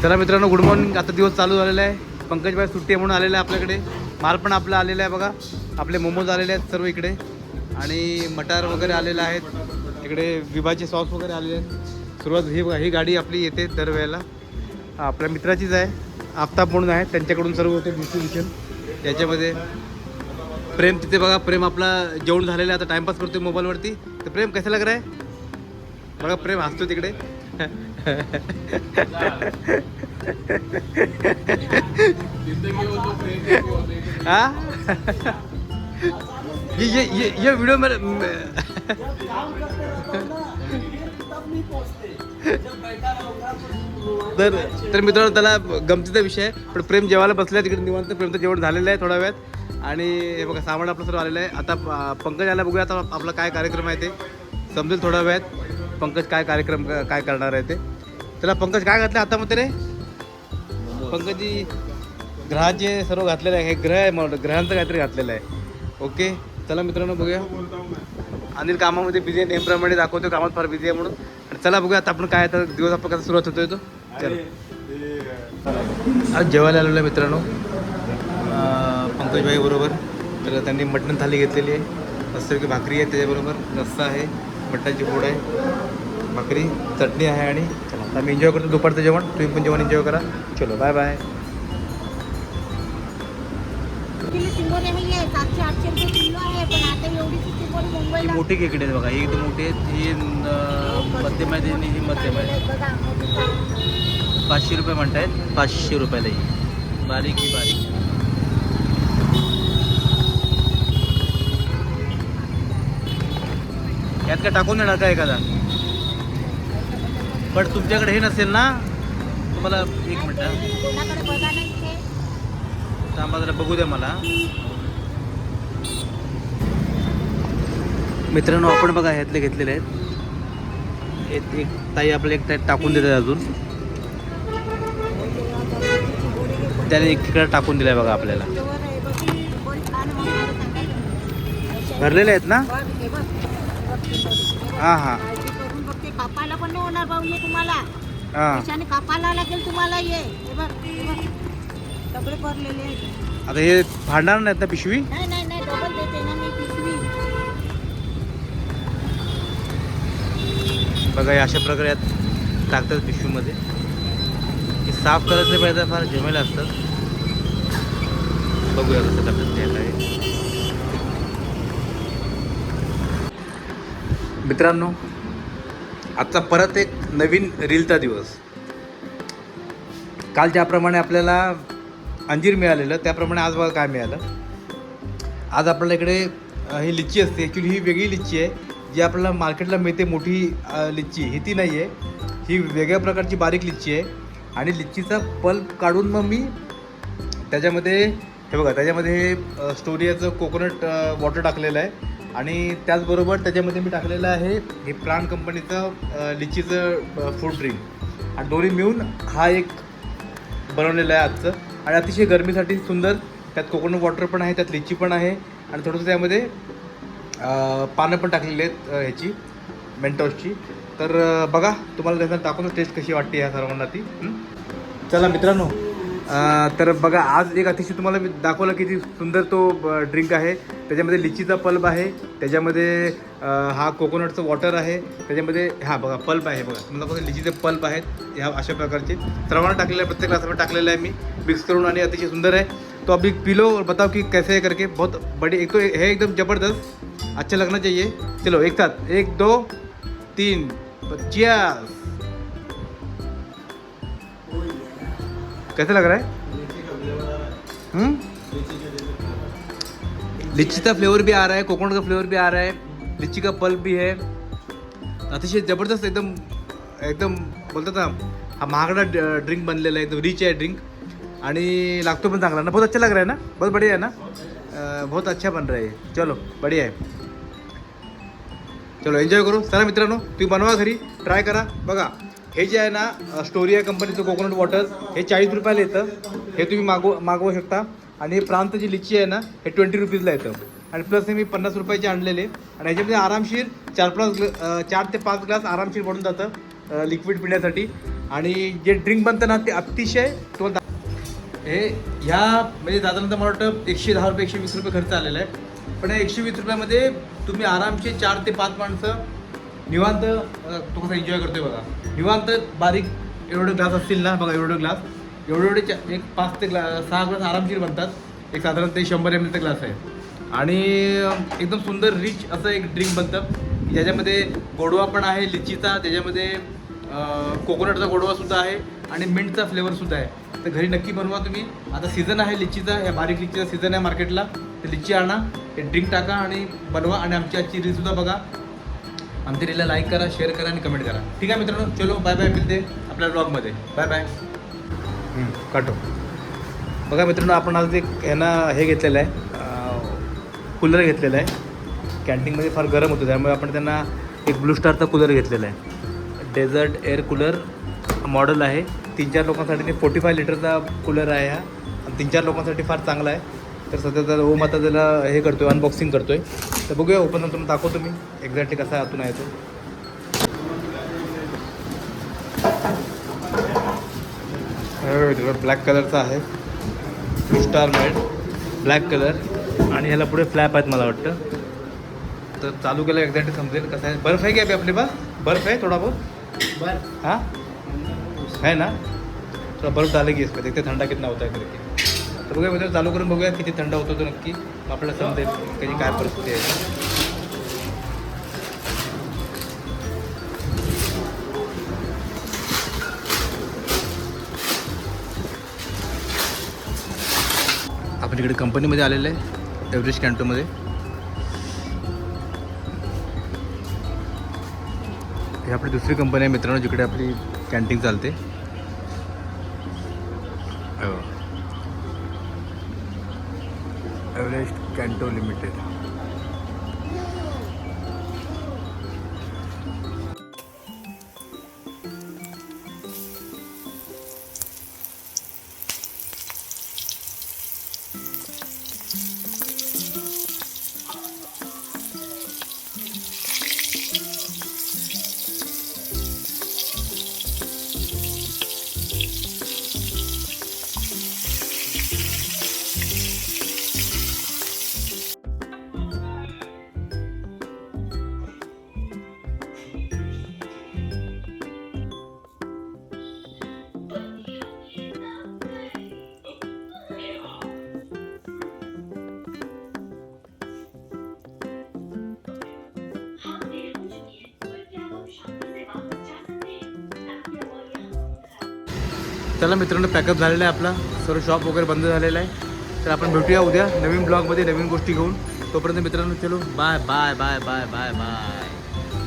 चला मित्रांनो, good morning. आता दिवस चालू झालेला आहे. पंकजभाई सुट्टी म्हणून आलेला आहे आपल्याकडे. माल पण आपला आलेला आहे बघा. आपले मोमोज आलेले आहेत सर्व इकडे, आणि मटार वगैरे आलेले आहेत इकडे. विभाचे सॉस वगैरे आलेले आहेत. सुरुवात ही गाडी आपली येते दरवेळेला. आपल्या मित्राचीच आहे, आफताब म्हणून आहे. त्यांच्याकडून सर्व होते डिस्ट्रीब्युशन. याच्यामध्ये प्रेम तिथे बघा. प्रेम आपला जेवण झालेला आहे, आता टाइमपास करतोय मोबाईलवरती. तर प्रेम कसं लग रहा है बघा. प्रेम हसतो तिकडे. हाँ ये वीडियो में तर मित्रांनो, त्याला गमतीचा विषय आहे. पण प्रेम जेवायला बसला तिकडे निवांत. प्रेमचं जेवण झालेलं आहे थोड्या वेळात. आणि हे बघा, सामान आपलं सर्व आलेलं आहे. आता पंकज आला, बघूया आता आपला काय कार्यक्रम आहे ते समजेल थोड्या वेळात. पंकज काय कार्यक्रम काय करणार आहे ते. त्याला पंकज काय घातलं आता मध्ये रे? पंकजी ग्रहाचे सर्व घातलेलं आहे. हे ग्रह आहे, मला ग्रहांचं काहीतरी घातलेलं आहे. ओके, चला मित्रांनो बघूया. अनिल कामामध्ये बिझी आहे, नेहमीप्रमाणे दाखवतो कामात फार बिझी आहे म्हणून. आणि चला बघूया आता आपण काय, आता दिवस आपला कसा सुरुवात होतोय तो. चला, आज जेवायला आलेलो आहे मित्रांनो पंकजभाई बरोबर. तर त्यांनी मटण थाली घेतलेली आहे. मस्तपैकी भाकरी आहे, त्याच्याबरोबर रस्सा आहे, मटणाची फोड आहे, भाकरी, चटणी आहे. आणि चला, आम्ही एन्जॉय करतो दुपारचं जेवण. तुम्ही पण जेवण एन्जॉय करा. चलो, बाय बाय. ही मोठी खेकडे आहेत बघा. ही एकदम मोठी आहेत. ही मध्यम आहे आणि ही मध्यम आहे. 500 रुपये म्हणतायत. 500 रुपयाला ही. बारीक ही बारीक. यात काय टाकून देणार का एखादा? पण तुमच्याकडे हे नसेल ना, तुम्हाला एक मिनिट थांबा जरा बघू द्या मला. मित्रांनो, आपण बघा ह्यातले घेतलेले आहेत. एक ताई आपल्याला एक ताई टाकून देतात अजून. त्याने एक तिकडे टाकून दिलाय बघा आपल्याला. भरलेले आहेत ना? हां हां. कापायला पण नाही होणार भाऊ, ये तुम्हाला. हां, कापायला लागेल तुम्हाला. ये बघ सगळे भरलेले आहेत. आता हे फाडणार नाहीत ना पिशवी? नाही नाही नाही, डबल देते ना मी पिशवी. बघा, अशा प्रकारे यात टाकतात पिशवीमध्ये. हे साफ करायचं पाहिजे, फार झमेला असतात. बघूया कसं टाकतात त्याला. मित्रांनो, आजचा परत एक नवीन रीलचा दिवस. काल ज्याप्रमाणे आपल्याला अंजीर मिळालेलं, त्याप्रमाणे आज बघा काय मिळालं. आज आपल्याला इकडे ही लिच्ची असते. ॲक्च्युली ही वेगळी लिच्ची आहे, जी आपल्याला मार्केटला मिळते मोठी लिच्ची. ही ती नाही आहे, ही वेगळ्या प्रकारची बारीक लिच्ची आहे. आणि लिच्चीचा पल्प काढून मग मी त्याच्यामध्ये हे बघा, त्याच्यामध्ये हे स्टोरियाचं कोकोनट वॉटर टाकलेलं आहे. आणि त्याचबरोबर त्याच्यामध्ये मी टाकलेलं आहे हे प्राण कंपनीचं लिच्चीचं फ्रूट ड्रिंक. आणि दोन्ही मिळून हा एक बनवलेला आहे आजचं. आणि अतिशय गरमीसाठी सुंदर. त्यात कोकोनट वॉटर पण आहे, त्यात लिच्ची पण आहे, आणि थोडंसं त्यामध्ये पानं पण टाकलेली आहेत ह्याची मेंटॉसची. तर बघा, तुम्हाला त्याचा टाकून टेस्ट कशी वाटते ह्या सर्वांना ती. चला मित्रांनो, तर बघा, आज एक अतिशय तुम्हाला मी दाखवलं किती सुंदर तो ड्रिंक आहे. त्याच्यामध्ये लिच्चीचा पल्प आहे, त्याच्यामध्ये हा कोकोनटचं वॉटर आहे, त्याच्यामध्ये हा बघा पल्प आहे. बघा तुम्हाला बघा, लिच्चीचे पल्प आहेत ह्या अशा प्रकारचे प्रमाण टाकलेलं आहे. प्रत्येक ग्लासवर टाकलेलं आहे मी मिक्स करून, आणि अतिशय सुंदर है. तो अभी पी लो और बताओ कि कैसे है करके. बहुत बड़ी एक तो है एकदम ज़बरदस्त, अच्छा लगना चाहिए. चलो एक साथ 1 2 3 cheers. कैसे लग रहा है? लिच्ची का फ्लेवर भी आ रहा है, कोकोनट का फ्लेवर भी आ रहा है, लिच्ची का पल्प भी है. अतिशय ज़बरदस्त एकदम एकदम बोलतात ना, हा महागडा ड्रिंक बनलेला आहे, एकदम रिच आहे ड्रिंक. आणि लागतो पण चांगला ना. बहुत अच्छा लग रहा है ना, बहुत बढ़िया है ना. बहुत अच्छा बन रहा है. चलो बढ़िया आहे. चलो एन्जॉय करू. चला मित्रांनो, तुम्ही बनवा घरी, ट्राय करा. बघा, हे जे आहे ना स्टोरिया कंपनीचं कोकोनट वॉटर, हे 40 रुपयाला येतं. हे तुम्ही मागवू शकता. आणि हे प्रांत जी लिच्ची आहे ना, हे 20 रुपीजला येतं. आणि प्लस हे मी 50 रुपयाचे आणलेले. आणि ह्याच्यामध्ये आरामशीर 4 ते 5 ग्लास आरामशीर बनून जातं. लिक्विड पिण्यासाठी. आणि जे ड्रिंक बनतं ना ते अतिशय तुम्हाला हे ह्या म्हणजे साधारणतः मला वाटतं 110 रुपये 120 रुपये खर्च आलेला आहे. पण या 120 रुपयामध्ये तुम्ही आरामचे 4 ते 5 माणसं निवांत तो कसा एन्जॉय करतोय बघा. निवांत बारीक एवढे ग्लास असतील ना बघा, एवढे एक 5 ते 6 ग्लास आरामशीर बनतात. एक साधारणतः 100 ml चा ग्लास आहे. आणि एकदम सुंदर रिच असं एक ड्रिंक बनतं ज्याच्यामध्ये गोडवा पण आहे लिचीचा, त्याच्यामध्ये कोकोनटचा गोडवासुद्धा आहे आणि मिंटचा फ्लेवरसुद्धा आहे. तर घरी नक्की बनवा तुम्ही. आता सीझन आहे लिचीचा, या बारीक लिचीचा सीझन आहे मार्केटला. तर लिची आणा, ते ड्रिंक टाका आणि बनवा. आणि आमची आजची रीलसुद्धा बघा. आमच्या रीलला लाईक करा, शेअर करा आणि कमेंट करा. ठीक आहे मित्रांनो, चलो बाय बाय, मिळते आपल्या ब्लॉगमध्ये. Bye bye. काटो. बघा मित्रांनो, आपण आज एक हे घेतलेलं आहे, कूलर घेतलेला आहे. कॅन्टीनमध्ये फार गरम होतं त्यामुळे आपण त्यांना एक ब्लू स्टारचा कूलर घेतलेला आहे. डेझर्ट एअर कूलर मॉडेल आहे. 3-4 लोकांसाठी 45 लिटरचा कूलर आहे हा. आणि 3-4 लोकांसाठी फार चांगला आहे. तर सध्या तर ओम आता त्याला हे करतो आहे, अनबॉक्सिंग करतो आहे. तर बघूया ओपन नंतर दाखवतो मी एक्झॅक्टली कसा आतून आहे तो. ब्लॅक कलरचा आहे, blue star made black colour. आणि ह्याला पुढे फ्लॅप आहेत मला वाटतं. तर चालू केलं एक्झॅक्टली समजेल कसं आहे. बर्फ आहे की आपले पास? बर्फ आहे थोडा बहुत बर्फ. हाँ है ना, थोडा बर्फ डालेगी इसमें, देखते थंडा कितना होता है करके. तर बघूया मित्र, चालू करून बघूया किती थंड होतो तो नक्की. आपल्याला समजेल त्याची काय परिस्थिती आहे. आपण इकडे कंपनीमध्ये आलेलं आहे, एव्हरेस्ट कॅन्टोमध्ये. ही आपली दुसरी कंपनी आहे मित्रांनो जिकडे आपली कॅन्टीन चालते. एव्हरेस्ट कॅन्टो लिमिटेड. चला मित्रांनो, पॅकअप झालेला आहे आपला, सर्व शॉप वगैरे बंद झालेला आहे. तर आपण भेटूया उद्या नवीन ब्लॉगमध्ये नवीन गोष्टी घेऊन. तोपर्यंत मित्रांनो चलो bye bye bye bye bye bye.